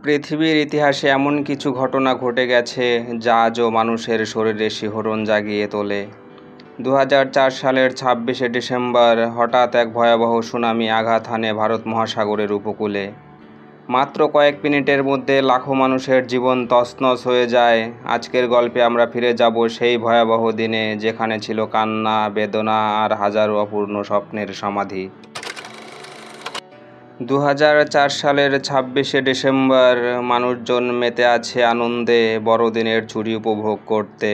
পৃথিবীর ইতিহাসে এমন কিছু ঘটনা ঘটে গেছে যা আজও মানুষের শরীরে শিহরণ জাগিয়ে তোলে। 2004 সালের 26শে ডিসেম্বর হঠাৎ এক ভয়াবহ সুনামি আঘাত হানে ভারত মহাসাগরের উপকূলে। মাত্র কয়েক মিনিটের মধ্যে লাখো মানুষের জীবন তছনছ হয়ে যায়। আজকের গল্পে আমরা ফিরে যাব সেই ভয়াবহ দিনে, যেখানে ছিল কান্না, বেদনা আর হাজারো অপূর্ণ স্বপ্নের সমাধি। 2004 সালের 26শে ডিসেম্বর মানুষজন মেতে আছে আনন্দে, বড়দিনের ছুটি উপভোগ করতে।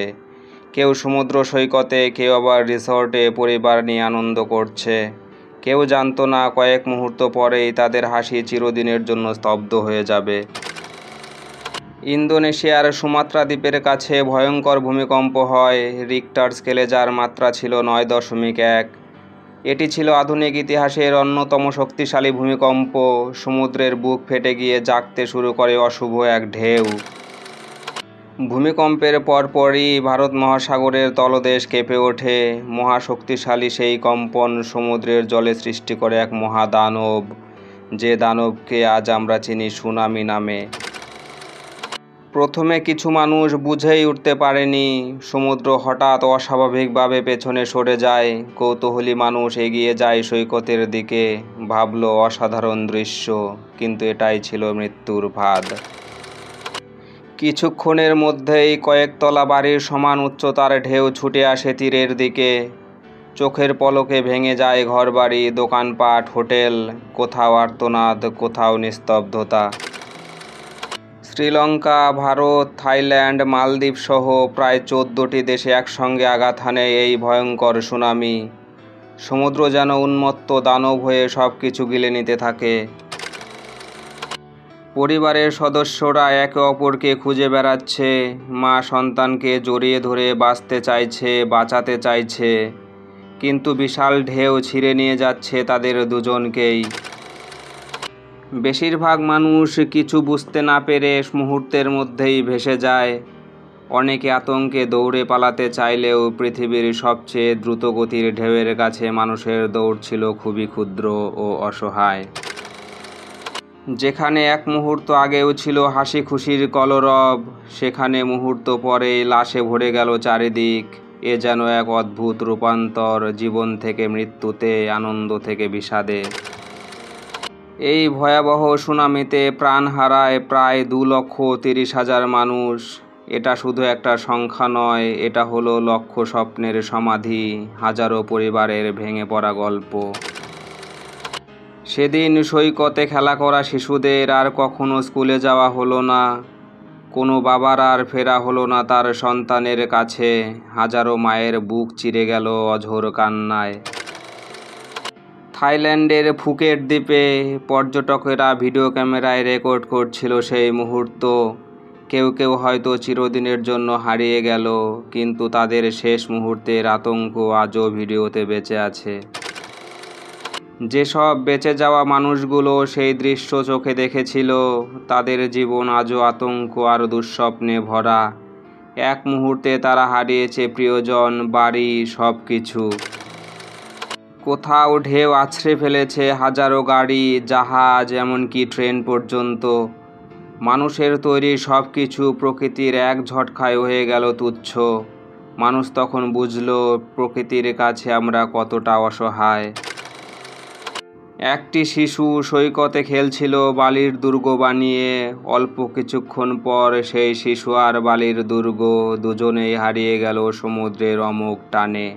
কেউ সমুদ্র সৈকতে, কেউ আবার রিসর্টে পরিবার নিয়ে আনন্দ করছে। কেউ জানতো না কয়েক মুহূর্ত পরেই তাদের হাসি চিরদিনের জন্য স্তব্ধ হয়ে যাবে। ইন্দোনেশিয়ার সুমাত্রা দ্বীপের কাছে ভয়ঙ্কর ভূমিকম্প হয়। রিক্টার স্কেলে যার মাত্রা ছিল 9.1। এটি ছিল আধুনিক ইতিহাসের অন্যতম শক্তিশালী ভূমিকম্প। সমুদ্রের বুক ফেটে গিয়ে জাগতে শুরু করে অশুভ এক ঢেউ। ভূমিকম্পের পরপরই ভারত মহাসাগরের তলদেশ কেঁপে ওঠে। মহাশক্তিশালী সেই কম্পন সমুদ্রের জলে সৃষ্টি করে এক মহাদানব, যে দানবকে আজ আমরা চিনি সুনামি নামে। প্রথমে কিছু মানুষ বুঝেই উঠতে পারেনি। সমুদ্র হঠাৎ অস্বাভাবিকভাবে পেছনে সরে যায়। কৌতূহলী মানুষ এগিয়ে যায় সৈকতের দিকে, ভাবল অসাধারণ দৃশ্য, কিন্তু এটাই ছিল মৃত্যুর ফাঁদ। কিছুক্ষণের মধ্যেই কয়েকতলা বাড়ির সমান উচ্চতার ঢেউ ছুটে আসে তীরের দিকে। চোখের পলকে ভেঙে যায় ঘরবাড়ি, দোকানপাট, হোটেল। কোথাও আর্তনাদ, কোথাও নিস্তব্ধতা। শ্রীলঙ্কা, ভারত, থাইল্যান্ড, মালদ্বীপ সহ প্রায় 14টি দেশে একসঙ্গে আঘাত হানে এই ভয়ঙ্কর সুনামি। সমুদ্র যেন উন্মত্ত দানব হয়ে সব কিছু গিলে নিতে থাকে। পরিবারের সদস্যরা একে অপরকে খুঁজে বেড়াচ্ছে। মা সন্তানকে জড়িয়ে ধরে বাঁচতে চাইছে, বাঁচাতে চাইছে, কিন্তু বিশাল ঢেউ ছিঁড়ে নিয়ে যাচ্ছে তাদের দুজনকেই। বেশিরভাগ মানুষ কিছু বুঝতে না পেরে মুহূর্তের মধ্যেই ভেসে যায়। অনেকে আতঙ্কে দৌড়ে পালাতে চাইলেও পৃথিবীর সবচেয়ে দ্রুতগতির ঢেউয়ের কাছে মানুষের দৌড় ছিল খুবই ক্ষুদ্র ও অসহায়। যেখানে এক মুহূর্ত আগেও ছিল হাসি খুশির কলরব, সেখানে মুহূর্ত পরেই লাশে ভরে গেল চারিদিক। এ যেন এক অদ্ভুত রূপান্তর, জীবন থেকে মৃত্যুতে, আনন্দ থেকে বিষাদে। এই ভয়াবহ সুনামিতে প্রাণ হারায় প্রায় 2,30,000 মানুষ। এটা শুধু একটা সংখ্যা নয়, এটা হলো লক্ষ স্বপ্নের সমাধি, হাজারো পরিবারের ভেঙে পড়া গল্প। সেদিন সৈকতে খেলা করা শিশুদের আর কখনো স্কুলে যাওয়া হলো না। কোনো বাবার আর ফেরা হলো না তার সন্তানের কাছে। হাজারো মায়ের বুক চিরে গেল অঝোর কান্নায়। থাইল্যান্ডের ফুকেট দ্বীপে পর্যটকেরা ভিডিও ক্যামেরায় রেকর্ড করছিল সেই মুহূর্ত। কেউ কেউ হয়তো চিরদিনের জন্য হারিয়ে গেল, কিন্তু তাদের শেষ মুহূর্তের আতঙ্ক আজও ভিডিওতে বেঁচে আছে। যেসব বেঁচে যাওয়া মানুষগুলো সেই দৃশ্য চোখে দেখেছিল, তাদের জীবন আজও আতঙ্ক আর দুঃস্বপ্নে ভরা। এক মুহূর্তে তারা হারিয়েছে প্রিয়জন, বাড়ি, সব কিছু। কোথাও ঢেউ আছড়ে ফেলেছে হাজারো গাড়ি, জাহাজ, এমনকি ট্রেন পর্যন্ত। মানুষের তৈরি সব কিছু প্রকৃতির এক ঝটকায় হয়ে গেল তুচ্ছ। মানুষ তখন বুঝল প্রকৃতির কাছে আমরা কতটা অসহায়। একটি শিশু সৈকতে খেলছিল বালির দুর্গ বানিয়ে। অল্প কিছুক্ষণ পর সেই শিশু আর বালির দুর্গ দুজনেই হারিয়ে গেল সমুদ্রের অমোঘ টানে।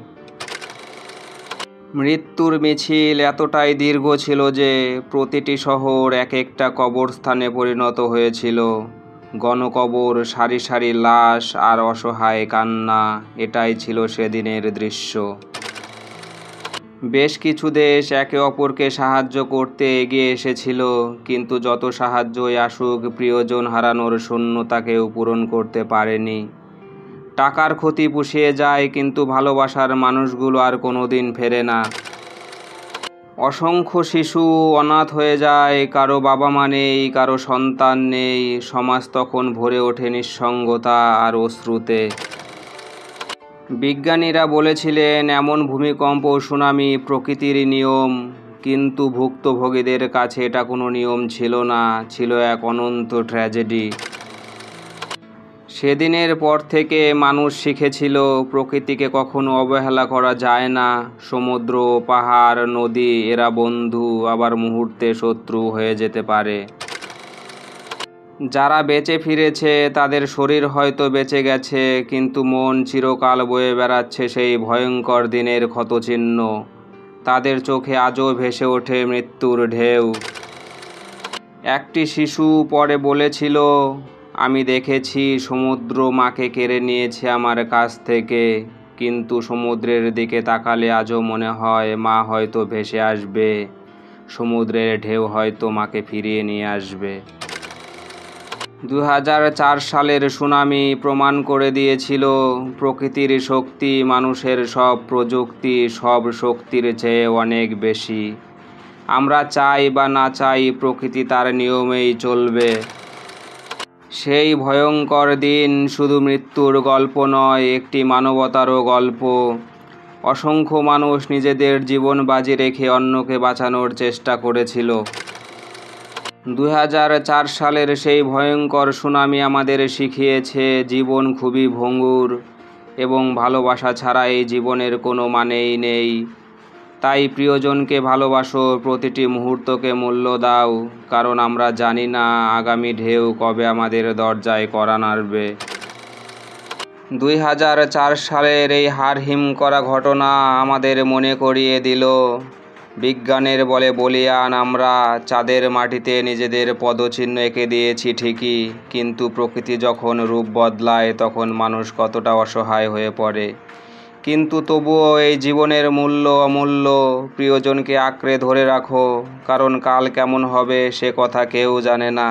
মৃত্যুর মিছিল এতটাই দীর্ঘ ছিল যে প্রতিটি শহর এক একটা কবরস্থানে পরিণত হয়েছিল। গণকবর, সারি সারি লাশ আর অসহায় কান্না, এটাই ছিল সেদিনের দৃশ্য। বেশ কিছু দেশ একে অপরকে সাহায্য করতে এগিয়ে এসেছিল, কিন্তু যত সাহায্যই আসুক প্রিয়জন হারানোর শূন্যতা কেউ পূরণ করতে পারেনি। টাকার ক্ষতি পুষিয়ে যায়, কিন্তু ভালোবাসার মানুষগুলো আর কোনোদিন ফেরে না। অসংখ্য শিশু অনাথ হয়ে যায়, কারো বাবা মা নেই, কারো সন্তান নেই। সমাজ তখন ভরে ওঠে নিঃসঙ্গতা আর অশ্রুতে। বিজ্ঞানীরা বলেছিলেন এমন ভূমিকম্প সুনামি প্রকৃতির নিয়ম, কিন্তু ভুক্তভোগীদের কাছে এটা কোনো নিয়ম ছিল না, ছিল এক অনন্ত ট্র্যাজেডি। সেদিনের পর থেকে মানুষ শিখেছিল প্রকৃতিকে কখনো অবহেলা করা যায় না। সমুদ্র, পাহাড়, নদী এরা বন্ধু, আবার মুহূর্তে শত্রু হয়ে যেতে পারে। যারা বেঁচে ফিরেছে তাদের শরীর হয়তো বেঁচে গেছে, কিন্তু মন চিরকাল বয়ে বেড়াচ্ছে সেই ভয়ঙ্কর দিনের ক্ষতচিহ্ন। তাদের চোখে আজও ভেসে ওঠে মৃত্যুর ঢেউ। একটি শিশু পরে বলেছিল, আমি দেখেছি সমুদ্র মাকে কেড়ে নিয়েছে আমার কাছ থেকে, কিন্তু সমুদ্রের দিকে তাকালে আজও মনে হয় মা হয়তো ভেসে আসবে, সমুদ্রের ঢেউ হয়তো মাকে ফিরিয়ে নিয়ে আসবে। 2004 সালের সুনামি প্রমাণ করে দিয়েছিল প্রকৃতির শক্তি মানুষের সব প্রযুক্তি, সব শক্তির চেয়ে অনেক বেশি। আমরা চাই বা না চাই, প্রকৃতি তার নিয়মেই চলবে। সেই ভয়ঙ্কর দিন শুধু মৃত্যুর গল্প নয়, একটি মানবতারও গল্প। অসংখ্য মানুষ নিজেদের জীবন বাজি রেখে অন্যকে বাঁচানোর চেষ্টা করেছিল। 2004 সালের সেই ভয়ঙ্কর সুনামি আমাদের শিখিয়েছে জীবন খুবই ভঙ্গুর এবং ভালোবাসা ছাড়া এই জীবনের কোনো মানেই নেই। তাই প্রিয়জনকে ভালোবাসো, প্রতিটি মুহূর্তকে মূল্য দাও, কারণ আমরা জানি না আগামী ঢেউ কবে আমাদের দরজায় কড়া নাড়বে। 2004 সালের এই হাড়হিম করা ঘটনা আমাদের মনে করিয়ে দিল, বিজ্ঞানের বলে বলীয়ান আমরা চাঁদের মাটিতে নিজেদের পদচিহ্ন এঁকে দিয়েছি ঠিকই, কিন্তু প্রকৃতি যখন রূপ বদলায় তখন মানুষ কতটা অসহায় হয়ে পড়ে। কিন্তু তবুও এই জীবনের মূল্য অমূল্য। প্রিয়জনকে আঁকড়ে ধরে রাখো, কারণ কাল কেমন হবে সে কথা কেউ জানে না।